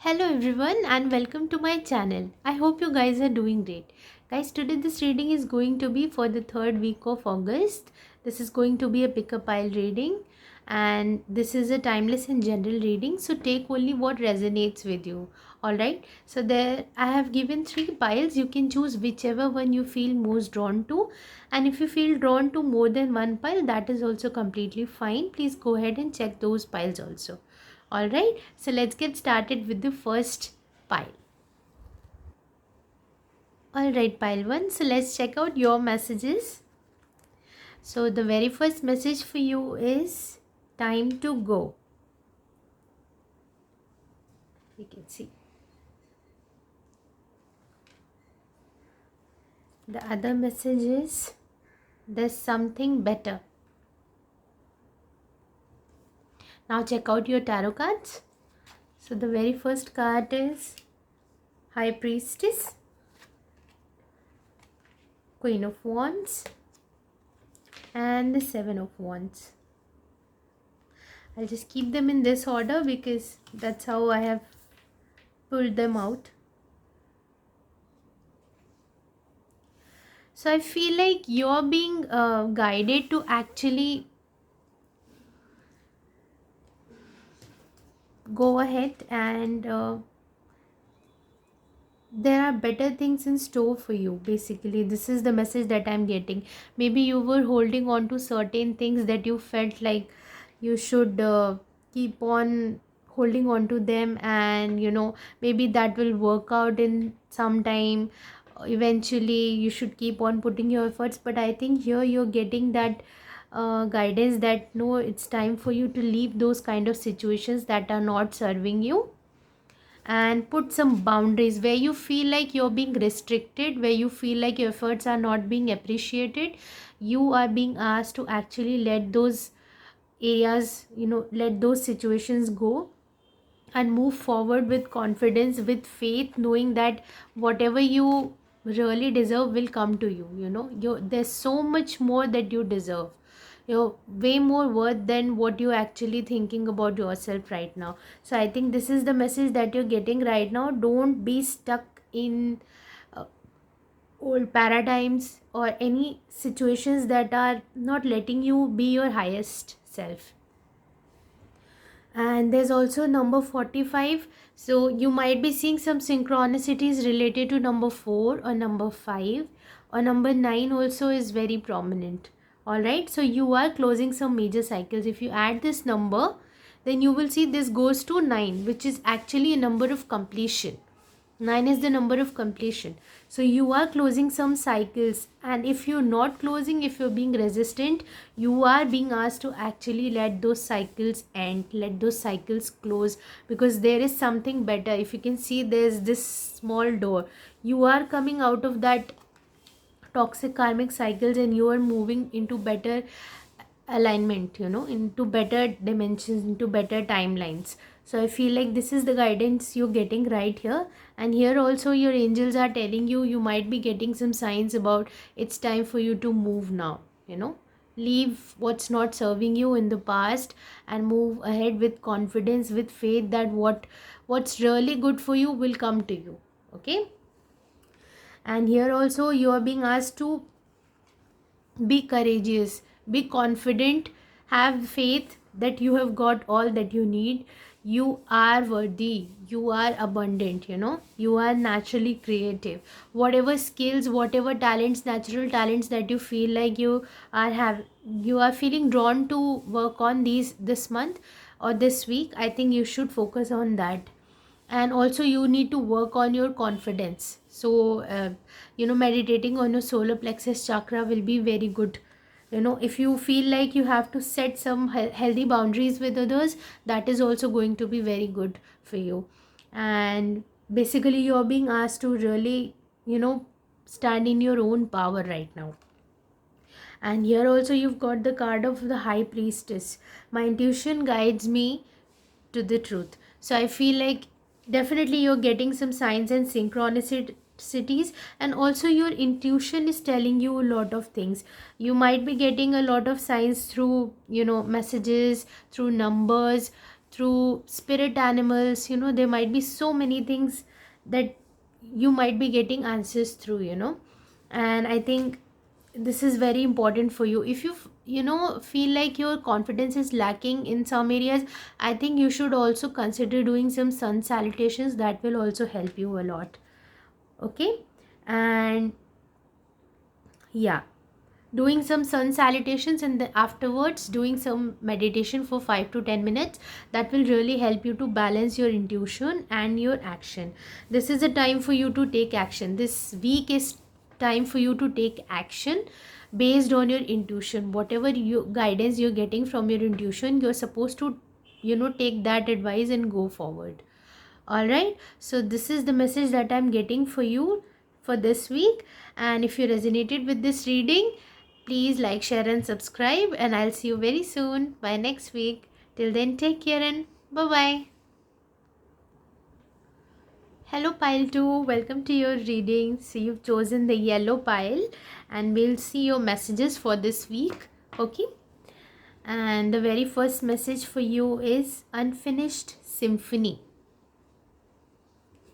Hello everyone and welcome to my channel. I hope you guys are doing great. Guys, today this reading is going to be for the third week of August. This is going to be a pick a pile reading and this is a timeless and general reading. So take only what resonates with you. Alright. So there I have given 3 piles. You can choose whichever one you feel most drawn to. And if you feel drawn to more than one pile, that is also completely fine. Please go ahead and check those piles also. Alright, so let's get started with the first pile. Alright, pile 1. So let's check out your messages. So the very first message for you is time to go. You can see. The other message is there's something better. Now check out your tarot cards. So the very first card is High Priestess, Queen of Wands, and the Seven of Wands. I'll just keep them in this order because that's how I have pulled them out. So I feel like you're being guided to actually go ahead and there are better things in store for you. Basically, this is the message that I'm getting. Maybe you were holding on to certain things that you felt like you should keep on holding on to them, and maybe that will work out in some time. Eventually you should keep on putting your efforts, but I think here you're getting that guidance that no, it's time for you to leave those kind of situations that are not serving you, and put some boundaries where you feel like you're being restricted, where you feel like your efforts are not being appreciated. You are being asked to actually let those areas, let those situations go and move forward with confidence, with faith, knowing that whatever you really deserve will come to you. There's so much more that you deserve. You're way more worth than what you're actually thinking about yourself right now. So I think this is the message that you're getting right now. Don't be stuck in uh, old paradigms or any situations that are not letting you be your highest self. And there's also number 45. So you might be seeing some synchronicities related to number 4 or number 5 or number 9 also is very prominent. All right, so you are closing some major cycles. If you add this number, then you will see this goes to 9, which is actually a number of completion. 9 is the number of completion. So you are closing some cycles, and if you're not closing, if you're being resistant, you are being asked to actually let those cycles end, let those cycles close, because there is something better. If you can see, there's this small door. You are coming out of that toxic karmic cycles and you are moving into better alignment, into better dimensions, into better timelines. So I feel like this is the guidance you're getting right here. And here also your angels are telling you, you might be getting some signs about it's time for you to move now. Leave what's not serving you in the past and move ahead with confidence, with faith that what's really good for you will come to you. Okay. And here also you are being asked to be courageous, be confident, have faith that you have got all that you need. You are worthy, you are abundant, you are naturally creative. Whatever skills, whatever talents, natural talents that you feel like you are feeling drawn to work on this month or this week, I think you should focus on that. And also you need to work on your confidence. So meditating on your solar plexus chakra will be very good. If you feel like you have to set some healthy boundaries with others, that is also going to be very good for you. And basically you're being asked to really stand in your own power right now. And here also you've got the card of the High Priestess. My intuition guides me to the truth. So I feel like definitely you're getting some signs and synchronicities, and also your intuition is telling you a lot of things. You might be getting a lot of signs through messages, through numbers, through spirit animals. There might be so many things that you might be getting answers through. And I think this is very important for you. If you feel like your confidence is lacking in some areas, I think you should also consider doing some sun salutations. That will also help you a lot. Okay. And yeah, doing some sun salutations and then afterwards doing some meditation for 5 to 10 minutes, that will really help you to balance your intuition and your action. This is a time for you to take action. This week is time for you to take action based on your intuition. Whatever guidance you're getting from your intuition, you're supposed to take that advice and go forward. All right, so this is the message that I'm getting for you for this week. And if you resonated with this reading, please like, share and subscribe, and I'll see you very soon by next week. Till then, take care and bye bye. Hello pile 2, welcome to your reading. So you've chosen the yellow pile and we'll see your messages for this week. Okay, and the very first message for you is Unfinished Symphony.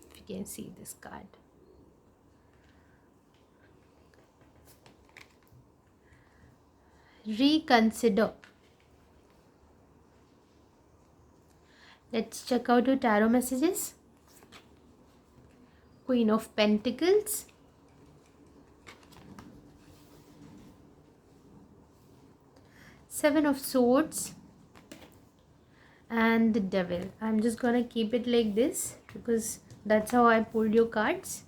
If you can see this card. Reconsider. Let's check out your tarot messages. Queen of Pentacles, Seven of Swords, and the Devil. I'm just gonna keep it like this because that's how I pulled your cards.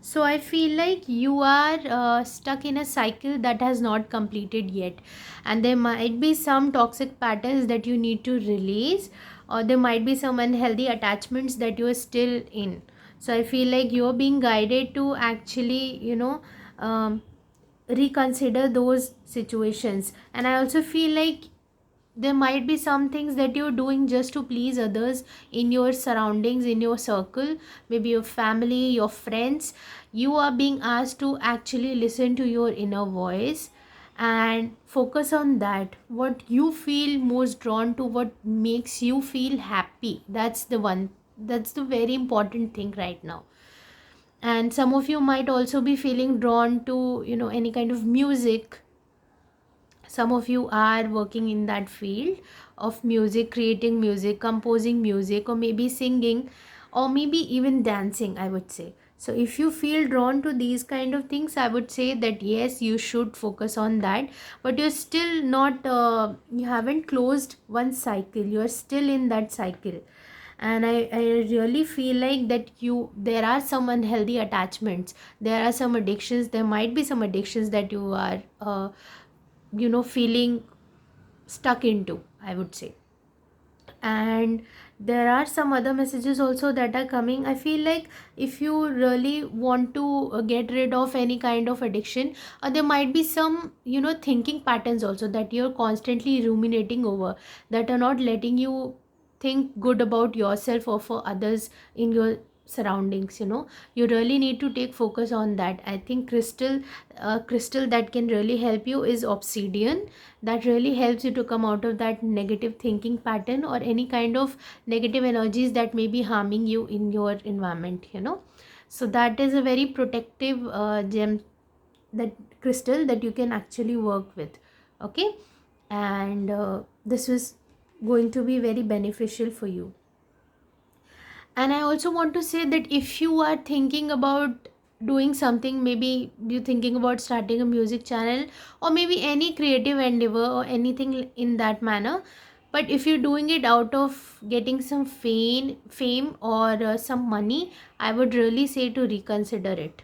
So I feel like you are stuck in a cycle that has not completed yet, and there might be some toxic patterns that you need to release, or there might be some unhealthy attachments that you are still in. So I feel like you're being guided to actually reconsider those situations. And I also feel like there might be some things that you're doing just to please others in your surroundings, in your circle, maybe your family, your friends. You are being asked to actually listen to your inner voice and focus on that, what you feel most drawn to, what makes you feel happy. That's the very important thing right now. And some of you might also be feeling drawn to any kind of music. Some of you are working in that field of music, creating music, composing music, or maybe singing, or maybe even dancing, I would say. So if you feel drawn to these kind of things, I would say that yes, you should focus on that. But you're still not you haven't closed one cycle, you're still in that cycle. And I really feel like that there are some unhealthy attachments, there are some addictions, there might be some addictions that you are feeling stuck into, I would say. And there are some other messages also that are coming. I feel like if you really want to get rid of any kind of addiction, there might be some thinking patterns also that you're constantly ruminating over, that are not letting you think good about yourself or for others in your surroundings. You really need to take focus on that. I think crystal that can really help you is obsidian. That really helps you to come out of that negative thinking pattern or any kind of negative energies that may be harming you in your environment. So that is a very protective gem, that crystal that you can actually work with. Okay, and this was going to be very beneficial for you. And I also want to say that if you are thinking about doing something, maybe you're thinking about starting a music channel or maybe any creative endeavor or anything in that manner, but if you're doing it out of getting some fame or some money, I would really say to reconsider it,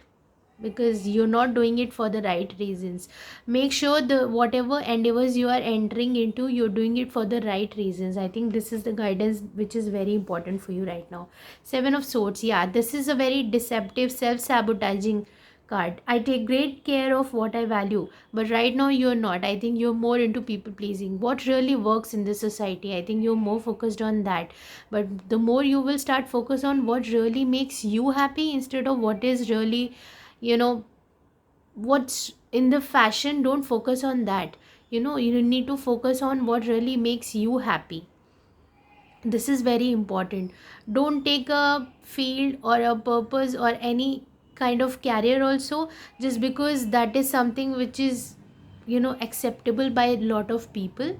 because you're not doing it for the right reasons. Make sure the whatever endeavors you are entering into, you're doing it for the right reasons. I think this is the guidance which is very important for you right now. Seven of Swords, yeah, this is a very deceptive, self-sabotaging card. I take great care of what I value, but right now you're not. I think you're more into people pleasing, what really works in this society. I think you're more focused on that. But the more you will start focus on what really makes you happy instead of what is really what's in the fashion, don't focus on that. You need to focus on what really makes you happy. This is very important. Don't take a field or a purpose or any kind of career also just because that is something which is acceptable by a lot of people.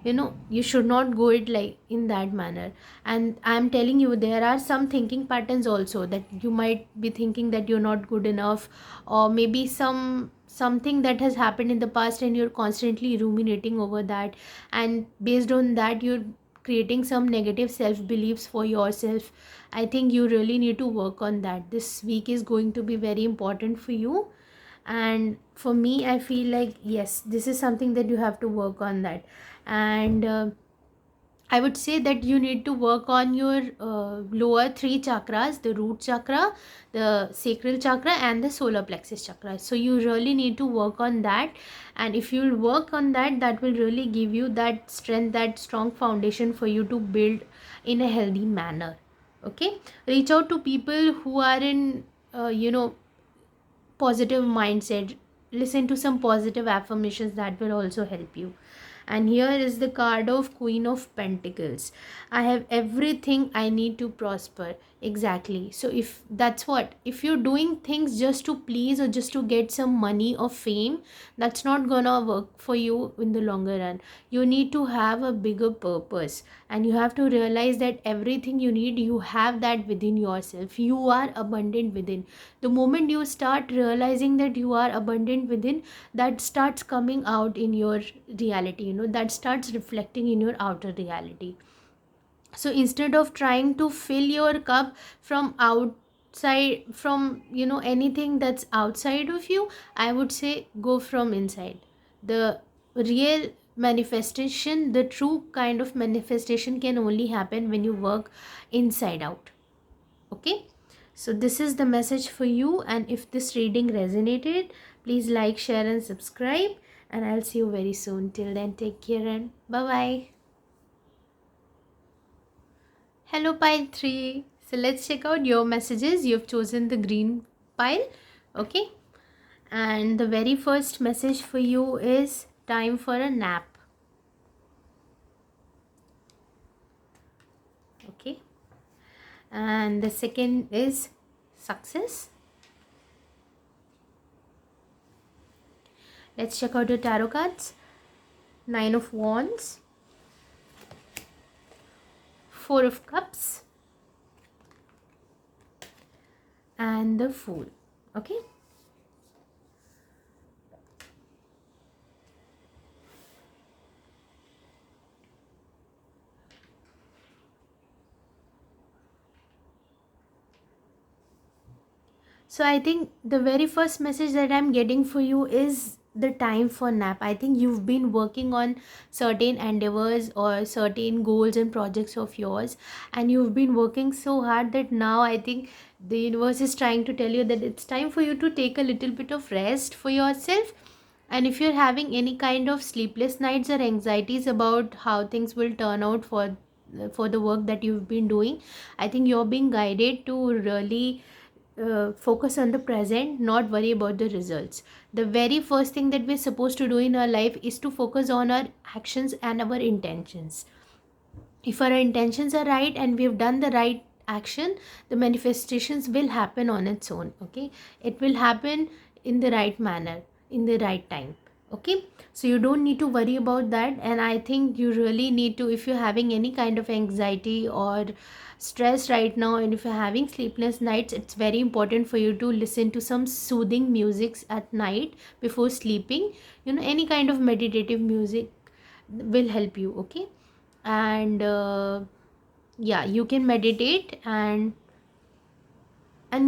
You should not go it like in that manner. And I'm telling you, there are some thinking patterns also that you might be thinking that you're not good enough, or maybe something that has happened in the past and you're constantly ruminating over that, and based on that you're creating some negative self beliefs for yourself. I think you really need to work on that. This week is going to be very important for you, and for me I feel like yes, this is something that you have to work on that. And I would say that you need to work on your lower three chakras: the root chakra, the sacral chakra, and the solar plexus chakra. So you really need to work on that. And if you'll work on that, that will really give you that strength, that strong foundation for you to build in a healthy manner. Okay? Reach out to people who are in, positive mindset. Listen to some positive affirmations that will also help you. And here is the card of Queen of Pentacles. I have everything I need to prosper. Exactly. So if that's what, if you're doing things just to please or just to get some money or fame, that's not gonna work for you in the longer run. You need to have a bigger purpose, and you have to realize that everything you need, you have that within yourself. You are abundant within. The moment you start realizing that you are abundant within, that starts coming out in your reality, that starts reflecting in your outer reality. So instead of trying to fill your cup from outside, from anything that's outside of you, I would say go from inside. The real manifestation, the true kind of manifestation, can only happen when you work inside out. Okay, so this is the message for you, and if this reading resonated, please like, share and subscribe, and I'll see you very soon. Till then, take care and bye bye. Hello pile 3. So let's check out your messages. You've chosen the green pile. Okay, and the very first message for you is time for a nap. Okay, and the second is success. Let's check out your tarot cards. Nine of Wands, Four of Cups, and the Fool. Okay, so I think the very first message that I'm getting for you is the time for nap. I think you've been working on certain endeavors or certain goals and projects of yours, and you've been working so hard that now I think the universe is trying to tell you that it's time for you to take a little bit of rest for yourself. And if you're having any kind of sleepless nights or anxieties about how things will turn out for the work that you've been doing, I think you're being guided to really focus on the present, not worry about the results. The very first thing that we're supposed to do in our life is to focus on our actions and our intentions. If our intentions are right and we've done the right action, the manifestations will happen on its own. Okay, it will happen in the right manner, in the right time. Okay, so you don't need to worry about that. And I think you really need to, if you're having any kind of anxiety or stress right now, and if you're having sleepless nights, it's very important for you to listen to some soothing musics at night before sleeping. Any kind of meditative music will help you. Okay, and yeah, you can meditate, and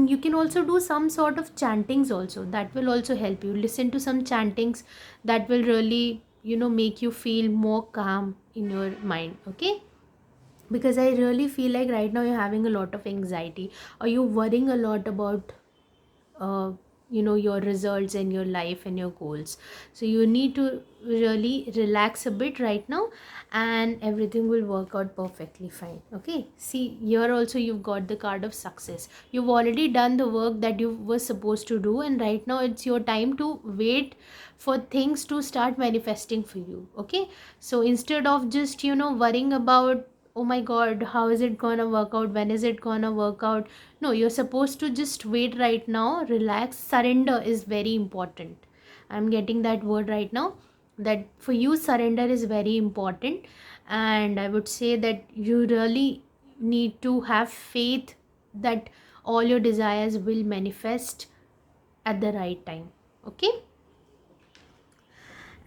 you can also do some sort of chantings also. That will also help you. Listen to some chantings that will really make you feel more calm in your mind. Okay, because I really feel like right now you're having a lot of anxiety, or you're worrying a lot about your results and your life and your goals. So you need to really relax a bit right now, and everything will work out perfectly fine. Okay, see here also you've got the card of success. You've already done the work that you were supposed to do, and right now it's your time to wait for things to start manifesting for you. Okay, so instead of just worrying about, oh my god, how is it gonna work out, when is it gonna work out, no, you're supposed to just wait right now, relax. Surrender is very important. I'm getting that word right now, that for you surrender is very important. And I would say that you really need to have faith that all your desires will manifest at the right time. Okay,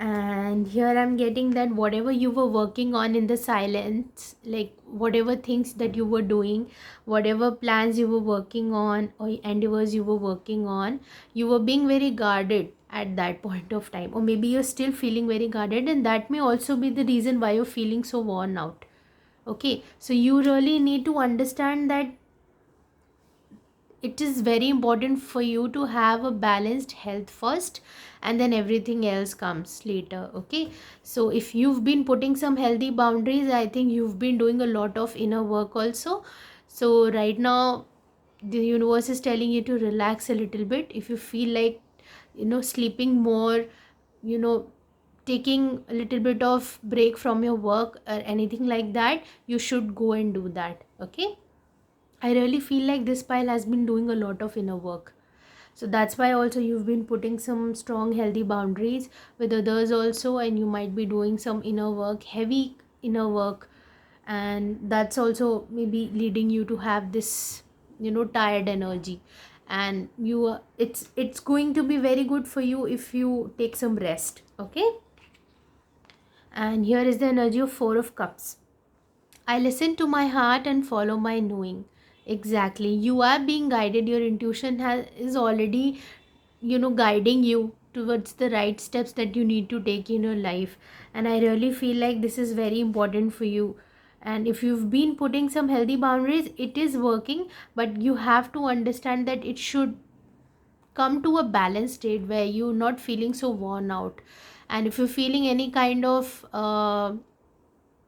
and here I'm getting that whatever you were working on in the silence, like whatever things that you were doing, whatever plans you were working on or endeavors you were working on, you were being very guarded at that point of time, or maybe you're still feeling very guarded, and that may also be the reason why you're feeling so worn out. Okay, so you really need to understand that it is very important for you to have a balanced health first, and then everything else comes later. Okay, so if you've been putting some healthy boundaries, I think you've been doing a lot of inner work also. So right now the universe is telling you to relax a little bit. If you feel like sleeping more, you know taking a little bit of break from your work or anything like that, you should go and do that. Okay, I really feel like this pile has been doing a lot of inner work. So that's why also you've been putting some strong healthy boundaries with others also, and you might be doing some inner work, heavy inner work, and that's also maybe leading you to have this tired energy. And it's going to be very good for you if you take some rest. Okay, and here is the energy of 4 of cups. I listen to my heart and follow my knowing. Exactly. You are being guided. Your intuition is already, guiding you towards the right steps that you need to take in your life. And I really feel like this is very important for you. And if you've been putting some healthy boundaries, it is working, but you have to understand that it should come to a balanced state where you're not feeling so worn out. And if you're feeling any kind of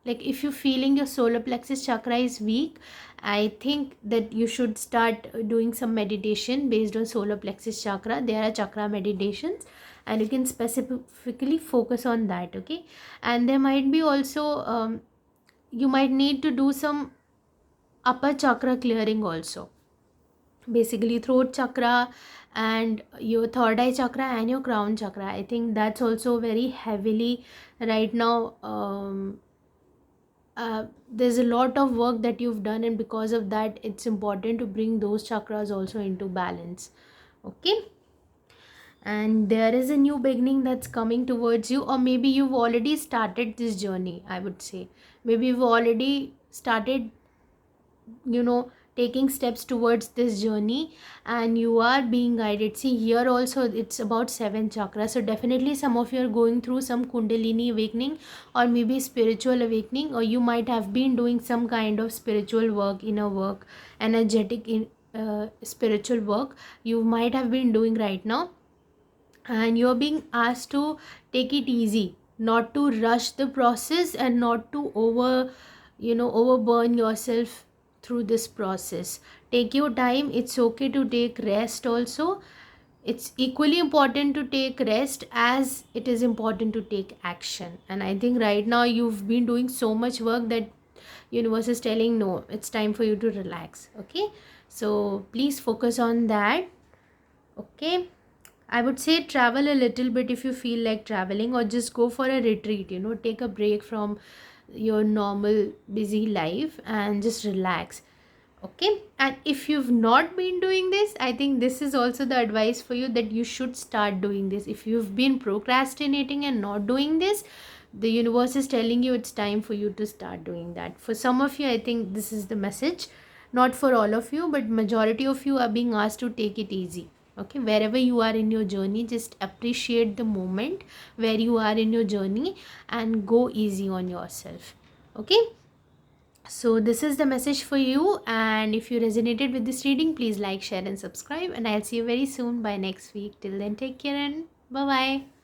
like if you're feeling your solar plexus chakra is weak, I think that you should start doing some meditation based on solar plexus chakra. There are chakra meditations, and you can specifically focus on that. Okay, and there might be also you might need to do some upper chakra clearing also, basically throat chakra and your third eye chakra and your crown chakra. I think that's also very heavily right now. There's a lot of work that you've done, and because of that it's important to bring those chakras also into balance. Okay, and there is a new beginning that's coming towards you, or maybe you've already started this journey. I would say maybe you've already started taking steps towards this journey, and you are being guided. See here also it's about 7 chakras, so definitely some of you are going through some kundalini awakening, or maybe spiritual awakening, or you might have been doing some kind of spiritual work, inner work, energetic spiritual work you might have been doing right now, and you're being asked to take it easy, not to rush the process, and not to overburn yourself through this process. Take your time. It's okay to take rest also. It's equally important to take rest as it is important to take action. And I think right now you've been doing so much work that universe is telling no, it's time for you to relax. Okay, so please focus on that. Okay, I would say travel a little bit if you feel like traveling, or just go for a retreat, take a break from your normal busy life and just relax. Okay, and if you've not been doing this, I think this is also the advice for you, that you should start doing this. If you've been procrastinating and not doing this, the universe is telling you it's time for you to start doing that. For some of you, I think this is the message. Not for all of you, but majority of you are being asked to take it easy. Okay, wherever you are in your journey, just appreciate the moment where you are in your journey and go easy on yourself. Okay, So this is the message for you, and if you resonated with this reading, please like, share and subscribe, and I'll see you very soon by next week. Till then, take care and bye bye.